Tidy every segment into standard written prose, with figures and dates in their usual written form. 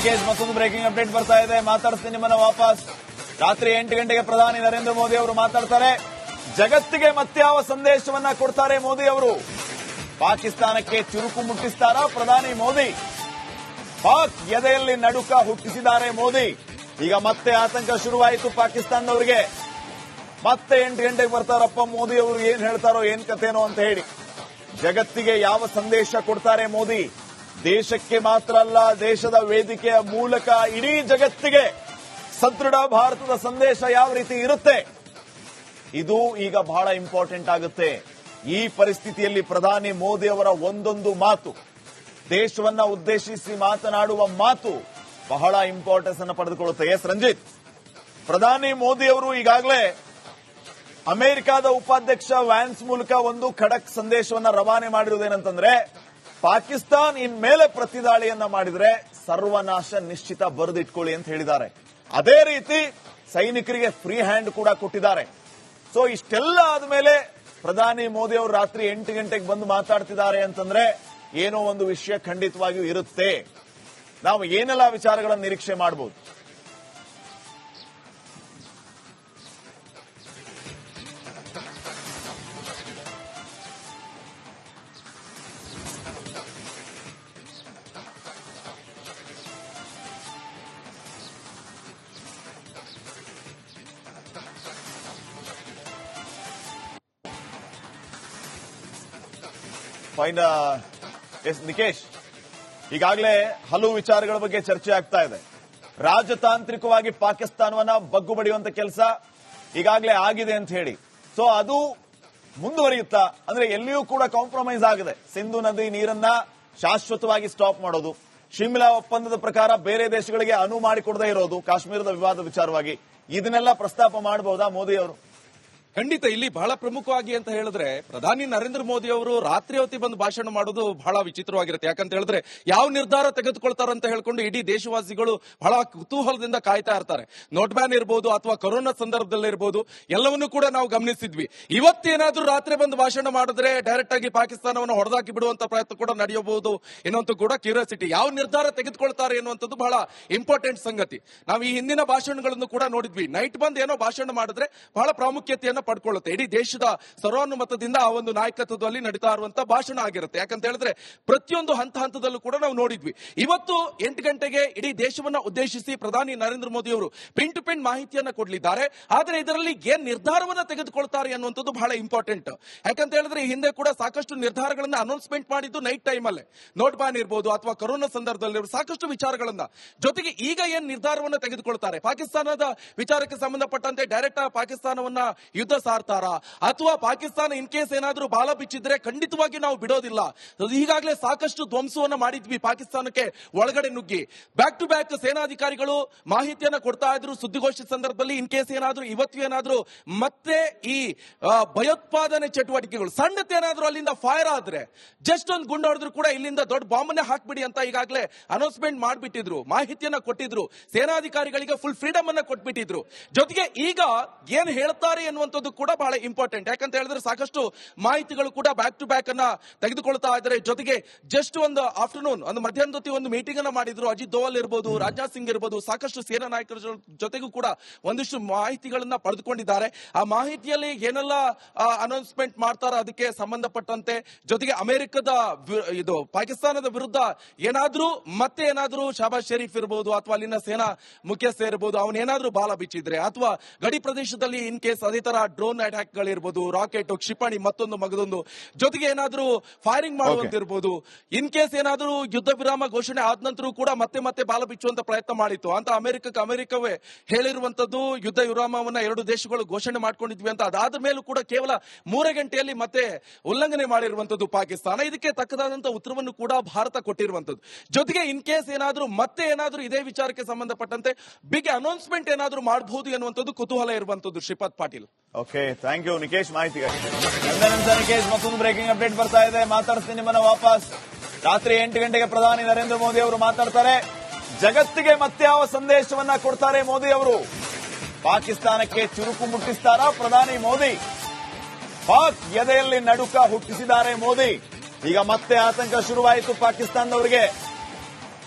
Case ಮತ್ತೊಂದು breaking update ಬರ್ತಾ ಇದೆ. ಮಾತಾಡ್ತೀನಿ ನಿಮ್ಮನ್ನ ವಾಪಸ್. ರಾತ್ರಿ 8 ಗಂಟೆಗೆ ಪ್ರಧಾನಿ ನರೇಂದ್ರ ಮೋದಿ ಅವರು ಮಾತಾಡ್ತಾರೆ. ಜಗತ್ತಿಗೆ ಮತ್ಯಾವ ಸಂದೇಶವನ್ನ ಕೊಡ್ತಾರೆ ಮೋದಿ ಅವರು? ಪಾಕಿಸ್ತಾನಕ್ಕೆ ಚುರುಕು ಮುಟ್ಟಿಸ್ತಾರಾ ಪ್ರಧಾನಿ ಮೋದಿ? ಪಾಕ್ ಎದೆಯಲ್ಲಿ ನಡುಕ ಹುಟ್ಟಿಸಿದ್ದಾರೆ ಮೋದಿ. ಈಗ ಮತ್ತೆ ಆತಂಕ ಶುರುವಾಯಿತು ಪಾಕಿಸ್ತಾನದವರಿಗೆ. ಮತ್ತೆ 8 ಗಂಟೆಗೆ ಬರ್ತಾರಪ್ಪ ಮೋದಿ ಅವರು, ಏನ್ ಹೇಳ್ತಾರೋ ಏನ್ ಕಥೆನೋ ಅಂತ ಹೇಳಿ. ಜಗತ್ತಿಗೆ ಯಾವ ಸಂದೇಶ ಕೊಡ್ತಾರೆ ಮೋದಿ? ದೇಶಕ್ಕೆ ಮಾತ್ರ ಅಲ್ಲ, ದೇಶದ ವೇದಿಕೆಯ ಮೂಲಕ ಇಡೀ ಜಗತ್ತಿಗೆ ಸದೃಢ ಭಾರತದ ಸಂದೇಶ ಯಾವ ರೀತಿ ಇರುತ್ತೆ, ಇದು ಈಗ ಬಹಳ ಇಂಪಾರ್ಟೆಂಟ್ ಆಗುತ್ತೆ. ಈ ಪರಿಸ್ಥಿತಿಯಲ್ಲಿ ಪ್ರಧಾನಿ ಮೋದಿ ಅವರ ಒಂದೊಂದು ಮಾತು, ದೇಶವನ್ನ ಉದ್ದೇಶಿಸಿ ಮಾತನಾಡುವ ಮಾತು ಬಹಳ ಇಂಪಾರ್ಟೆನ್ಸ್ ಅನ್ನು ಪಡೆದುಕೊಳ್ಳುತ್ತೆ. ಎಸ್ ರಂಜಿತ್, ಪ್ರಧಾನಿ ಮೋದಿ ಅವರು ಈಗಾಗಲೇ ಅಮೆರಿಕದ ಉಪಾಧ್ಯಕ್ಷ ವ್ಯಾನ್ಸ್ ಮೂಲಕ ಒಂದು ಖಡಕ್ ಸಂದೇಶವನ್ನ ರವಾನೆ ಮಾಡಿರುವುದೇನಂತಂದ್ರೆ, ಪಾಕಿಸ್ತಾನ್ ಇನ್ಮೇಲೆ ಪ್ರತಿದಾಳಿಯನ್ನ ಮಾಡಿದ್ರೆ ಸರ್ವನಾಶ ನಿಶ್ಚಿತ ಬರೆದಿಟ್ಕೊಳ್ಳಿ ಅಂತ ಹೇಳಿದ್ದಾರೆ. ಅದೇ ರೀತಿ ಸೈನಿಕರಿಗೆ ಫ್ರೀ ಹ್ಯಾಂಡ್ ಕೂಡ ಕೊಟ್ಟಿದ್ದಾರೆ. ಸೊ ಇಷ್ಟೆಲ್ಲ ಆದ್ಮೇಲೆ ಪ್ರಧಾನಿ ಮೋದಿ ಅವರು ರಾತ್ರಿ 8 ಗಂಟೆಗೆ ಬಂದು ಮಾತಾಡ್ತಿದ್ದಾರೆ ಅಂತಂದ್ರೆ ಏನೋ ಒಂದು ವಿಷಯ ಖಂಡಿತವಾಗಿಯೂ ಇರುತ್ತೆ. ನಾವು ಏನೆಲ್ಲ ವಿಚಾರಗಳನ್ನು ನಿರೀಕ್ಷೆ ಮಾಡಬಹುದು? ಫೈನ್. ಎಸ್ ನಿಕೇಶ್, ಈಗಾಗಲೇ ಹಲವು ವಿಚಾರಗಳ ಬಗ್ಗೆ ಚರ್ಚೆ ಆಗ್ತಾ ಇದೆ. ರಾಜತಾಂತ್ರಿಕವಾಗಿ ಪಾಕಿಸ್ತಾನವನ್ನ ಬಗ್ಗು ಬಡಿಯುವಂತ ಕೆಲಸ ಈಗಾಗಲೇ ಆಗಿದೆ ಅಂತ ಹೇಳಿ. ಸೊ ಅದು ಮುಂದುವರಿಯುತ್ತಾ? ಅಂದ್ರೆ ಎಲ್ಲಿಯೂ ಕೂಡ ಕಾಂಪ್ರಮೈಸ್ ಆಗಿದೆ. ಸಿಂಧು ನದಿ ನೀರನ್ನ ಶಾಶ್ವತವಾಗಿ ಸ್ಟಾಪ್ ಮಾಡೋದು, ಶಿಮ್ಲಾ ಒಪ್ಪಂದದ ಪ್ರಕಾರ ಬೇರೆ ದೇಶಗಳಿಗೆ ಅನುವು ಮಾಡಿಕೊಡದೇ ಇರೋದು, ಕಾಶ್ಮೀರದ ವಿವಾದ ವಿಚಾರವಾಗಿ ಇದನ್ನೆಲ್ಲ ಪ್ರಸ್ತಾಪ ಮಾಡಬಹುದಾ ಮೋದಿ ಅವರು? ಖಂಡಿತ. ಇಲ್ಲಿ ಬಹಳ ಪ್ರಮುಖವಾಗಿ ಅಂತ ಹೇಳಿದ್ರೆ, ಪ್ರಧಾನಿ ನರೇಂದ್ರ ಮೋದಿ ಅವರು ರಾತ್ರಿ ಹೊತ್ತಿ ಬಂದು ಭಾಷಣ ಮಾಡೋದು ಬಹಳ ವಿಚಿತ್ರವಾಗಿರುತ್ತೆ. ಯಾಕಂತ ಹೇಳಿದ್ರೆ, ಯಾವ ನಿರ್ಧಾರ ತೆಗೆದುಕೊಳ್ತಾರಂತ ಹೇಳ್ಕೊಂಡು ಇಡೀ ದೇಶವಾಸಿಗಳು ಬಹಳ ಕುತೂಹಲದಿಂದ ಕಾಯ್ತಾ ಇರ್ತಾರೆ. ನೋಟ್ ಬ್ಯಾನ್ ಇರಬಹುದು ಅಥವಾ ಕೊರೋನಾ ಸಂದರ್ಭದಲ್ಲಿ ಇರಬಹುದು, ಎಲ್ಲವನ್ನೂ ಕೂಡ ನಾವು ಗಮನಿಸಿದ್ವಿ. ಇವತ್ತೇನಾದ್ರೂ ರಾತ್ರಿ ಬಂದು ಭಾಷಣ ಮಾಡಿದ್ರೆ ಡೈರೆಕ್ಟ್ ಆಗಿ ಪಾಕಿಸ್ತಾನವನ್ನು ಹೊಡೆದಾಕಿ ಬಿಡುವಂತ ಪ್ರಯತ್ನ ಕೂಡ ನಡೆಯಬಹುದು ಎನ್ನುವಂತ ಕೂಡ ಕ್ಯೂರಿಯಾಸಿಟಿ. ಯಾವ ನಿರ್ಧಾರ ತೆಗೆದುಕೊಳ್ತಾರೆ ಎನ್ನುವಂಥದ್ದು ಬಹಳ ಇಂಪಾರ್ಟೆಂಟ್ ಸಂಗತಿ. ನಾವು ಈ ಹಿಂದಿನ ಭಾಷಣಗಳನ್ನು ಕೂಡ ನೋಡಿದ್ವಿ. ನೈಟ್ ಬಂದು ಏನೋ ಭಾಷಣ ಮಾಡಿದ್ರೆ ಬಹಳ ಪ್ರಾಮುಖ್ಯತೆಯನ್ನು ಪಡ್ಕೊಳ್ಳುತ್ತೆ. ಇಡೀ ದೇಶದ ಸರ್ವಾನುಮತದಿಂದ ಆ ಒಂದು ನಾಯಕತ್ವದಲ್ಲಿ ನಡೀತಾ ಇರುವಂತಹ ಭಾಷಣ ಆಗಿರುತ್ತೆ. ಯಾಕಂತ ಹೇಳಿದ್ರೆ ಪ್ರತಿಯೊಂದು ಹಂತದಲ್ಲೂ ಕೂಡ ನಾವು ನೋಡಿದ್ವಿ. ಇವತ್ತು 8 ಗಂಟೆಗೆ ಇಡೀ ದೇಶವನ್ನ ಉದ್ದೇಶಿಸಿ ಪ್ರಧಾನಿ ನರೇಂದ್ರ ಮೋದಿ ಅವರು ಪಿನ್ ಟು ಪಿನ್ ಮಾಹಿತಿಯನ್ನ ಕೊಡಲಿದ್ದಾರೆ. ಆದರೆ ಇದರಲ್ಲಿ ಏನ್ ನಿರ್ಧಾರವನ್ನ ತೆಗೆದುಕೊಳ್ತಾರೆ ಅನ್ನುವಂಥದ್ದು ಬಹಳ ಇಂಪಾರ್ಟೆಂಟ್. ಯಾಕಂತ ಹೇಳಿದ್ರೆ ಈ ಹಿಂದೆ ಕೂಡ ಸಾಕಷ್ಟು ನಿರ್ಧಾರಗಳನ್ನ ಅನೌನ್ಸ್ಮೆಂಟ್ ಮಾಡಿದ್ದು ನೈಟ್ ಟೈಮ್ ಅಲ್ಲೇ. ನೋಟ್ ಬ್ಯಾನ್ ಇರಬಹುದು ಅಥವಾ ಕೊರೋನಾ ಸಂದರ್ಭದಲ್ಲಿ ಸಾಕಷ್ಟು ವಿಚಾರಗಳನ್ನ. ಜೊತೆಗೆ ಈಗ ಏನ್ ನಿರ್ಧಾರವನ್ನ ತೆಗೆದುಕೊಳ್ತಾರೆ, ಪಾಕಿಸ್ತಾನದ ವಿಚಾರಕ್ಕೆ ಸಂಬಂಧಪಟ್ಟಂತೆ ಡೈರೆಕ್ಟ್ ಪಾಕಿಸ್ತಾನವನ್ನ ಯುದ್ಧ ಸಾರ್ತಾರ ಅಥವಾ ಪಾಕಿಸ್ತಾನ ಇನ್ ಕೇಸ್ ಏನಾದ್ರೂ ಬಾಲ ಬಿಚ್ಚಿದ್ರೆ ಖಂಡಿತವಾಗಿ ನಾವು ಬಿಡೋದಿಲ್ಲ. ಈಗಾಗಲೇ ಸಾಕಷ್ಟು ಧ್ವಂಸವನ್ನ ಮಾಡಿದ್ವಿ ಪಾಕಿಸ್ತಾನಕ್ಕೆ ಒಳಗಡೆ ನುಗ್ಗಿ. ಬ್ಯಾಕ್ ಟು ಬ್ಯಾಕ್ ಸೇನಾಧಿಕಾರಿಗಳು ಮಾಹಿತಿಯನ್ನ ಕೊಡ್ತಾ ಇದ್ರು ಸುದ್ದಿಗೋಷ್ಠಿ ಸಂದರ್ಭದಲ್ಲಿ. ಇನ್ ಕೇಸ್ ಏನಾದ್ರೂ ಇವತ್ತು ಏನಾದ್ರೂ ಮತ್ತೆ ಈ ಭಯೋತ್ಪಾದನೆ ಚಟುವಟಿಕೆಗಳು ಸಣ್ಣತೇನಾದ್ರೂ ಅಲ್ಲಿಂದ ಫೈರ್ ಆದ್ರೆ ಜಸ್ಟ್ ಒಂದು ಗುಂಡು ಹೊಡೆದ್ರು ಕೂಡ ಇಲ್ಲಿಂದ ದೊಡ್ಡ ಬಾಂಬನ್ನೇ ಹಾಕ್ಬಿಡಿ ಅಂತ ಈಗಾಗಲೇ ಅನೌನ್ಸ್ಮೆಂಟ್ ಮಾಡಿಬಿಟ್ಟಿದ್ರು, ಮಾಹಿತಿಯನ್ನ ಕೊಟ್ಟಿದ್ರು, ಸೇನಾಧಿಕಾರಿಗಳಿಗೆ ಫುಲ್ ಫ್ರೀಡಮ್ ಅನ್ನ ಕೊಟ್ಬಿಟ್ಟಿದ್ರು. ಜೊತೆಗೆ ಈಗ ಏನ್ ಹೇಳ್ತಾರೆ ಎನ್ನುವಂಥದ್ದು ಕೂಡ ಬಹಳ ಇಂಪಾರ್ಟೆಂಟ್. ಯಾಕಂತ ಹೇಳಿದ್ರೆ ಸಾಕಷ್ಟು ಮಾಹಿತಿಗಳು ಕೂಡ ಬ್ಯಾಕ್ ಟು ಬ್ಯಾಕ್ ಅನ್ನ ತೆಗೆದುಕೊಳ್ತಾ ಇದ್ದಾರೆ. ಜೊತೆಗೆ ಜಸ್ಟ್ ಒಂದು ಆಫ್ಟರ್ನೂನ್ ಒಂದು ಮಧ್ಯಾಹ್ನದೊತ್ತಿ ಒಂದು ಮೀಟಿಂಗ್ ಅನ್ನ ಮಾಡಿದ್ರು. ಅಜಿತ್ ದೋವಲ್ ಇರಬಹುದು, ರಾಜನಾಥ್ ಸಿಂಗ್ ಇರಬಹುದು, ಸಾಕಷ್ಟು ಸೇನಾ ನಾಯಕರ ಜೊತೆಗೂ ಕೂಡ ಒಂದಿಷ್ಟು ಮಾಹಿತಿಗಳನ್ನ ಪಡೆದುಕೊಂಡಿದ್ದಾರೆ. ಆ ಮಾಹಿತಿಯಲ್ಲಿ ಏನೆಲ್ಲ ಅನೌನ್ಸ್ಮೆಂಟ್ ಮಾಡ್ತಾರ ಅದಕ್ಕೆ ಸಂಬಂಧಪಟ್ಟಂತೆ, ಜೊತೆಗೆ ಅಮೆರಿಕದ ಇದು ಪಾಕಿಸ್ತಾನದ ವಿರುದ್ಧ ಏನಾದ್ರೂ ಶಹಬಾಜ್ ಶರೀಫ್ ಇರಬಹುದು ಅಥವಾ ಅಲ್ಲಿನ ಸೇನಾ ಮುಖ್ಯಸ್ಥ ಇರಬಹುದು, ಅವನೇನಾದ್ರೂ ಬಾಲ ಬಿಚ್ಚಿದ್ರೆ ಅಥವಾ ಗಡಿ ಪ್ರದೇಶದಲ್ಲಿ ಇನ್ ಕೇಸ್ ಅದೇ ತರ ಡ್ರೋನ್ ಅಟ್ಯಾಕ್ ಗಳಿರ್ಬೋದು, ರಾಕೆಟ್, ಕ್ಷಿಪಣಿ, ಮತ್ತೊಂದು ಮಗದೊಂದು, ಜೊತೆಗೆ ಏನಾದ್ರೂ ಫೈರಿಂಗ್ ಮಾಡುವಂತಿರ್ಬೋದು. ಇನ್ ಕೇಸ್ ಏನಾದ್ರೂ ಯುದ್ಧ ವಿರಾಮ ಘೋಷಣೆ ಆದ ನಂತರ ಕೂಡ ಮತ್ತೆ ಬಾಲ ಬಿಚ್ಚುವಂತ ಪ್ರಯತ್ನ ಮಾಡಿತ್ತು ಅಂತ ಅಮೆರಿಕವೇ ಹೇಳಿರುವಂತದ್ದು. ಯುದ್ಧ ವಿರಾಮವನ್ನ 2 ದೇಶಗಳು ಘೋಷಣೆ ಮಾಡ್ಕೊಂಡಿದ್ವಿ ಅಂತ. ಅದಾದ ಮೇಲೂ ಕೂಡ ಕೇವಲ 3 ಗಂಟೆಯಲ್ಲಿ ಮತ್ತೆ ಉಲ್ಲಂಘನೆ ಮಾಡಿರುವಂತದ್ದು ಪಾಕಿಸ್ತಾನ. ಇದಕ್ಕೆ ತಕ್ಕದಾದಂತ ಉತ್ತರವನ್ನು ಕೂಡ ಭಾರತ ಕೊಟ್ಟಿರುವಂತದ್ದು. ಜೊತೆಗೆ ಇನ್ ಕೇಸ್ ಏನಾದ್ರೂ ಇದೇ ವಿಚಾರಕ್ಕೆ ಸಂಬಂಧಪಟ್ಟಂತೆ ಬಿಗ್ ಅನೌನ್ಸ್ಮೆಂಟ್ ಏನಾದ್ರೂ ಮಾಡಬಹುದು ಎನ್ನುವಂಥದ್ದು ಕುತೂಹಲ ಇರುವಂತದ್ದು. Shripad Patil. Okay, thank you Nikesh ಮಾಹಿತಿಗಾಗಿ. ನಿಕೇಶ್, ಮತ್ತೊಂದು ಬ್ರೇಕಿಂಗ್ ಅಪ್ಡೇಟ್ ಬರ್ತಾ ಇದೆ. ಮಾತಾಡ್ತೀನಿ ನಿಮ್ಮನ್ನ ವಾಪಸ್. ರಾತ್ರಿ 8 ಗಂಟೆಗೆ ಪ್ರಧಾನಿ ನರೇಂದ್ರ ಮೋದಿ ಅವರು ಮಾತಾಡ್ತಾರೆ. ಜಗತ್ತಿಗೆ ಮತ್ಯಾವ ಸಂದೇಶವನ್ನ ಕೊಡ್ತಾರೆ ಮೋದಿ ಅವರು? ಪಾಕಿಸ್ತಾನಕ್ಕೆ ಚುರುಕು ಮುಟ್ಟಿಸ್ತಾರಾ ಪ್ರಧಾನಿ ಮೋದಿ? ಪಾಕ್ ಎದೆಯಲ್ಲಿ ನಡುಕ ಹುಟ್ಟಿಸಿದ್ದಾರೆ ಮೋದಿ. ಈಗ ಮತ್ತೆ ಆತಂಕ ಶುರುವಾಯಿತು ಪಾಕಿಸ್ತಾನದವರಿಗೆ.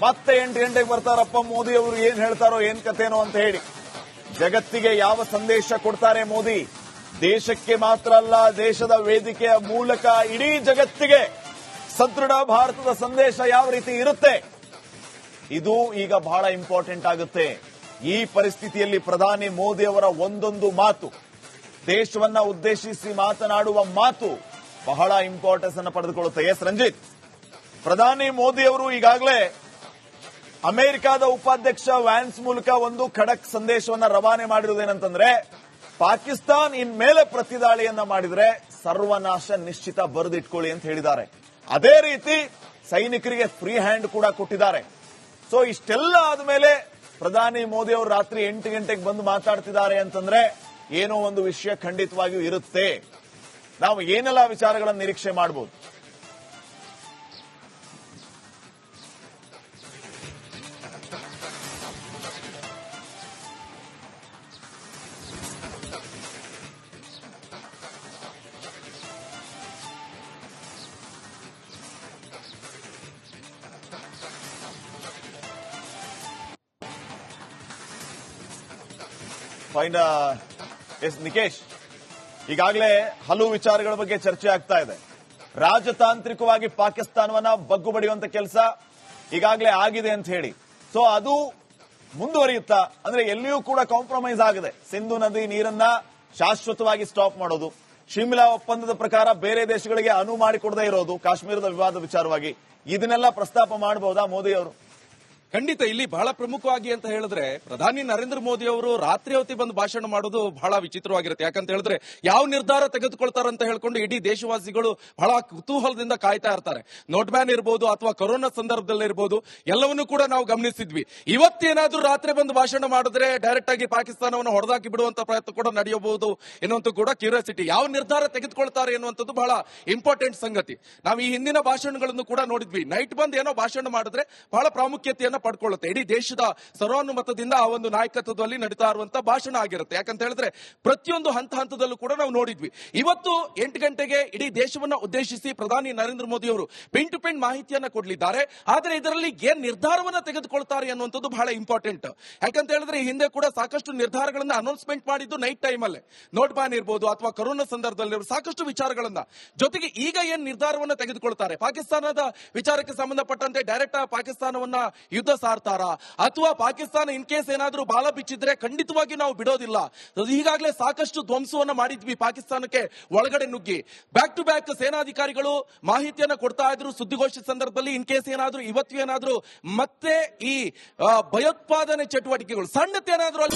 ಮತ್ತೆ 8 ಗಂಟೆಗೆ ಬರ್ತಾರಪ್ಪ ಮೋದಿ ಅವರು, ಏನ್ ಹೇಳ್ತಾರೋ ಏನ್ ಕಥೆನೋ ಅಂತ ಹೇಳಿ. ಜಗತ್ತಿಗೆ ಯಾವ ಸಂದೇಶ ಕೊಡ್ತಾರೆ ಮೋದಿ? ದೇಶಕ್ಕೆ ಮಾತ್ರ ಅಲ್ಲ, ದೇಶದ ವೇದಿಕೆಯ ಮೂಲಕ ಇಡೀ ಜಗತ್ತಿಗೆ ಸದೃಢ ಭಾರತದ ಸಂದೇಶ ಯಾವ ರೀತಿ ಇರುತ್ತೆ, ಇದು ಈಗ ಬಹಳ ಇಂಪಾರ್ಟೆಂಟ್ ಆಗುತ್ತೆ. ಈ ಪರಿಸ್ಥಿತಿಯಲ್ಲಿ ಪ್ರಧಾನಿ ಮೋದಿ ಅವರ ಒಂದೊಂದು ಮಾತು, ದೇಶವನ್ನ ಉದ್ದೇಶಿಸಿ ಮಾತನಾಡುವ ಮಾತು ಬಹಳ ಇಂಪಾರ್ಟೆನ್ಸ್ ಅನ್ನು ಪಡೆದುಕೊಳ್ಳುತ್ತೆ. ಎಸ್ ರಂಜಿತ್, ಪ್ರಧಾನಿ ಮೋದಿ ಅವರು ಈಗಾಗಲೇ ಅಮೆರಿಕದ ಉಪಾಧ್ಯಕ್ಷ ವ್ಯಾನ್ಸ್ ಮೂಲಕ ಒಂದು ಖಡಕ್ ಸಂದೇಶವನ್ನ ರವಾನೆ ಮಾಡಿರುವುದೇನಂತಂದ್ರೆ, ಪಾಕಿಸ್ತಾನ್ ಇನ್ಮೇಲೆ ಪ್ರತಿದಾಳಿಯನ್ನ ಮಾಡಿದ್ರೆ ಸರ್ವನಾಶ ನಿಶ್ಚಿತ ಬರೆದಿಟ್ಕೊಳ್ಳಿ ಅಂತ ಹೇಳಿದ್ದಾರೆ. ಅದೇ ರೀತಿ ಸೈನಿಕರಿಗೆ ಫ್ರೀ ಹ್ಯಾಂಡ್ ಕೂಡ ಕೊಟ್ಟಿದ್ದಾರೆ. ಸೊ ಇಷ್ಟೆಲ್ಲ ಆದ್ಮೇಲೆ ಪ್ರಧಾನಿ ಮೋದಿ ಅವರು ರಾತ್ರಿ 8 ಗಂಟೆಗೆ ಬಂದು ಮಾತಾಡ್ತಿದ್ದಾರೆ ಅಂತಂದ್ರೆ ಏನೋ ಒಂದು ವಿಷಯ ಖಂಡಿತವಾಗಿಯೂ ಇರುತ್ತೆ. ನಾವು ಏನೆಲ್ಲ ವಿಚಾರಗಳನ್ನು ನಿರೀಕ್ಷೆ ಮಾಡಬಹುದು? ಫೈನ್ ಎಸ್ ನಿಕೇಶ್, ಈಗಾಗಲೇ ಹಲವು ವಿಚಾರಗಳ ಬಗ್ಗೆ ಚರ್ಚೆ ಆಗ್ತಾ ಇದೆ. ರಾಜತಾಂತ್ರಿಕವಾಗಿ ಪಾಕಿಸ್ತಾನವನ್ನ ಬಗ್ಗು ಬಡಿಯುವಂತ ಕೆಲಸ ಈಗಾಗಲೇ ಆಗಿದೆ ಅಂತ ಹೇಳಿ, ಸೊ ಅದು ಮುಂದುವರಿಯುತ್ತಾ? ಅಂದ್ರೆ ಎಲ್ಲಿಯೂ ಕೂಡ ಕಾಂಪ್ರಮೈಸ್ ಆಗಿದೆ. ಸಿಂಧು ನದಿ ನೀರನ್ನ ಶಾಶ್ವತವಾಗಿ ಸ್ಟಾಪ್ ಮಾಡೋದು, ಶಿಮ್ಲಾ ಒಪ್ಪಂದದ ಪ್ರಕಾರ ಬೇರೆ ದೇಶಗಳಿಗೆ ಅನುವು ಮಾಡಿಕೊಡದೇ ಇರೋದು, ಕಾಶ್ಮೀರದ ವಿವಾದ ವಿಚಾರವಾಗಿ, ಇದನ್ನೆಲ್ಲ ಪ್ರಸ್ತಾಪ ಮಾಡಬಹುದಾ ಮೋದಿ ಅವರು? ಖಂಡಿತ ಇಲ್ಲಿ ಬಹಳ ಪ್ರಮುಖವಾಗಿ ಅಂತ ಹೇಳಿದ್ರೆ, ಪ್ರಧಾನಿ ನರೇಂದ್ರ ಮೋದಿ ಅವರು ರಾತ್ರಿ ಹೊತ್ತಿ ಬಂದು ಭಾಷಣ ಮಾಡೋದು ಬಹಳ ವಿಚಿತ್ರವಾಗಿರುತ್ತೆ. ಯಾಕಂತ ಹೇಳಿದ್ರೆ ಯಾವ ನಿರ್ಧಾರ ತೆಗೆದುಕೊಳ್ತಾರಂತ ಹೇಳ್ಕೊಂಡು ಇಡೀ ದೇಶವಾಸಿಗಳು ಬಹಳ ಕುತೂಹಲದಿಂದ ಕಾಯ್ತಾ ಇರ್ತಾರೆ. ನೋಟ್ ಬ್ಯಾನ್ ಇರಬಹುದು ಅಥವಾ ಕೊರೋನಾ ಸಂದರ್ಭದಲ್ಲಿ ಇರಬಹುದು, ಎಲ್ಲವನ್ನೂ ಕೂಡ ನಾವು ಗಮನಿಸಿದ್ವಿ. ಇವತ್ತೇನಾದ್ರೂ ರಾತ್ರಿ ಬಂದು ಭಾಷಣ ಮಾಡಿದ್ರೆ ಡೈರೆಕ್ಟ್ ಆಗಿ ಪಾಕಿಸ್ತಾನವನ್ನು ಹೊಡೆದಾಕಿ ಬಿಡುವಂತ ಪ್ರಯತ್ನ ಕೂಡ ನಡೆಯಬಹುದು ಎನ್ನುವಂತ ಕೂಡ ಕ್ಯೂರಿಯಾಸಿಟಿ. ಯಾವ ನಿರ್ಧಾರ ತೆಗೆದುಕೊಳ್ತಾರೆ ಎನ್ನುವಂಥದ್ದು ಬಹಳ ಇಂಪಾರ್ಟೆಂಟ್ ಸಂಗತಿ. ನಾವು ಈ ಹಿಂದಿನ ಭಾಷಣಗಳನ್ನು ಕೂಡ ನೋಡಿದ್ವಿ. ನೈಟ್ ಬಂದು ಏನೋ ಭಾಷಣ ಮಾಡಿದ್ರೆ ಬಹಳ ಪ್ರಾಮುಖ್ಯತೆಯನ್ನು ಪಡ್ಕೊಳ್ಳುತ್ತೆ. ಇಡೀ ದೇಶದ ಸರ್ವಾನುಮತದಿಂದ ಆ ಒಂದು ನಾಯಕತ್ವದಲ್ಲಿ ನಡೀತಾ ಇರುವಂತಹ ಭಾಷಣ ಆಗಿರುತ್ತೆ. ಯಾಕಂತ ಹೇಳಿದ್ರೆ ಪ್ರತಿಯೊಂದು ಹಂತದಲ್ಲೂ ಕೂಡ ನಾವು ನೋಡಿದ್ವಿ. ಇವತ್ತು 8 ಗಂಟೆಗೆ ಇಡೀ ದೇಶವನ್ನ ಉದ್ದೇಶಿಸಿ ಪ್ರಧಾನಿ ನರೇಂದ್ರ ಮೋದಿ ಅವರು ಪಿನ್ ಟು ಪಿನ್ ಮಾಹಿತಿಯನ್ನ ಕೊಡಲಿದ್ದಾರೆ. ಆದರೆ ಇದರಲ್ಲಿ ಏನ್ ನಿರ್ಧಾರವನ್ನ ತೆಗೆದುಕೊಳ್ತಾರೆ ಅನ್ನುವಂಥದ್ದು ಬಹಳ ಇಂಪಾರ್ಟೆಂಟ್. ಯಾಕಂತ ಹೇಳಿದ್ರೆ ಈ ಹಿಂದೆ ಕೂಡ ಸಾಕಷ್ಟು ನಿರ್ಧಾರಗಳನ್ನ ಅನೌನ್ಸ್ಮೆಂಟ್ ಮಾಡಿದ್ದು ನೈಟ್ ಟೈಮ್ ಅಲ್ಲೇ. ನೋಟ್ ಬ್ಯಾನ್ ಇರಬಹುದು ಅಥವಾ ಕೊರೋನಾ ಸಂದರ್ಭದಲ್ಲಿ ಸಾಕಷ್ಟು ವಿಚಾರಗಳನ್ನ, ಜೊತೆಗೆ ಈಗ ಏನ್ ನಿರ್ಧಾರವನ್ನ ತೆಗೆದುಕೊಳ್ತಾರೆ, ಪಾಕಿಸ್ತಾನದ ವಿಚಾರಕ್ಕೆ ಸಂಬಂಧಪಟ್ಟಂತೆ ಡೈರೆಕ್ಟ್ ಪಾಕಿಸ್ತಾನವನ್ನ ಯುದ್ಧ ಸಾರ್ತಾರಾ ಅಥವಾ ಪಾಕಿಸ್ತಾನ ಇನ್ ಕೇಸ್ ಏನಾದ್ರೂ ಬಾಲ ಬಿಚ್ಚಿದ್ರೆ ಖಂಡಿತವಾಗಿ ನಾವು ಬಿಡೋದಿಲ್ಲ. ಈಗಾಗಲೇ ಸಾಕಷ್ಟು ಧ್ವಂಸವನ್ನ ಮಾಡಿದ್ವಿ ಪಾಕಿಸ್ತಾನಕ್ಕೆ ಒಳಗಡೆ ನುಗ್ಗಿ. ಬ್ಯಾಕ್ ಟು ಬ್ಯಾಕ್ ಸೇನಾಧಿಕಾರಿಗಳು ಮಾಹಿತಿಯನ್ನ ಕೊಡ್ತಾ ಇದ್ರು ಸುದ್ದಿಗೋಷ್ಠಿ ಸಂದರ್ಭದಲ್ಲಿ. ಇನ್ ಕೇಸ್ ಏನಾದ್ರೂ ಇವತ್ತು ಏನಾದ್ರೂ ಮತ್ತೆ ಈ ಭಯೋತ್ಪಾದನೆ ಚಟುವಟಿಕೆಗಳು ಸಣ್ಣತೇನಾದ್ರೂ